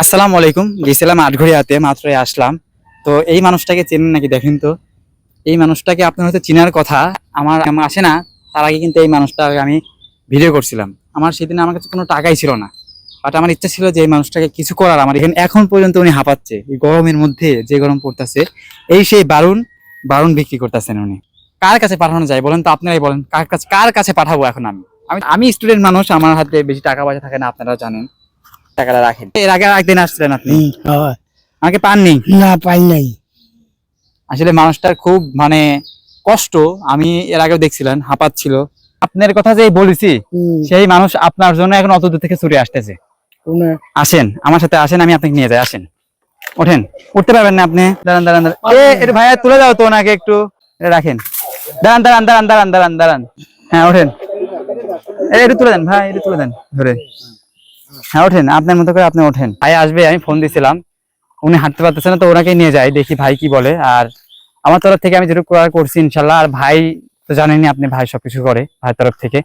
আসসালামু আলাইকুম। গেছিলাম আটঘরিয়াতে, মাত্রই আসলাম। তো এই মানুষটাকে চেনেন নাকি দেখেন তো। এই মানুষটাকে আপনার হয়তো চেনার কথা। আমার আসে না, তার আগে কিন্তু এই মানুষটাকে আমি ভিডিও করছিলাম। আমার কাছে কোনো টাকাই ছিল না, বাট আমার ইচ্ছা ছিল যে এই মানুষটাকে কিছু করার। আমার এখানে এখন পর্যন্ত উনি হাঁপাচ্ছে, এই গরমের মধ্যে যে গরম পড়তেছে, এই সেই বারুন বারুন বিক্রি করতেছেন উনি। কার কাছে পাঠানো যায় বলেন তো, আপনারাই বলেন, কার কাছে পাঠাবো এখন আমি। আমি স্টুডেন্ট মানুষ, আমার হাতে বেশি টাকা পয়সা থাকে না, আপনারা জানেন। টাকাটা রাখেন। এর আগে একদিন আসছিলেন আপনি, হয়। আমাকে পাননি। না পাই নাই। আসলে মানুষটার খুব কষ্ট। আমি এর আগেও দেখছিলেন হাঁপাচ্ছিল। আপনার কথা যে বলেছি, সেই মানুষ আপনার জন্য এখন অত দূর থেকে ছুটে আসতেছে। আসেন আমার সাথে, আসেন, আমি আপনাকে নিয়ে যাই, আসেন। ওঠেন। উঠতে পারবেন না আপনি? দাঁড়ান দাঁড়ান দাঁড়ান। এটা ভাইয়া তুলে দাও তো ওনাকে একটু, এটা রাখেন। দাঁড়ান দাঁড়ান দাঁড়ান দাঁড়ান দাঁড়ান দাঁড়ান। হ্যাঁ ওঠেন, একটু তুলে দেন ভাই, একটু তুলে দেন ধরে। হ্যাঁ ওঠেন, আপনার মতো করে আপনি ওঠেন। ভাই আসবে, আমি ফোন দিছিলাম, উনি হাঁটতে পারতেছে না, তো ওনাকে নিয়ে যাই, দেখি ভাই কি বলে। আর আমার তরফ থেকে আমি যেটুকু করার করছি ইনশাল্লাহ। আর ভাই তো জানেনই আপনি, ভাই সবকিছু করে ভাইয়ের তরফ থেকে।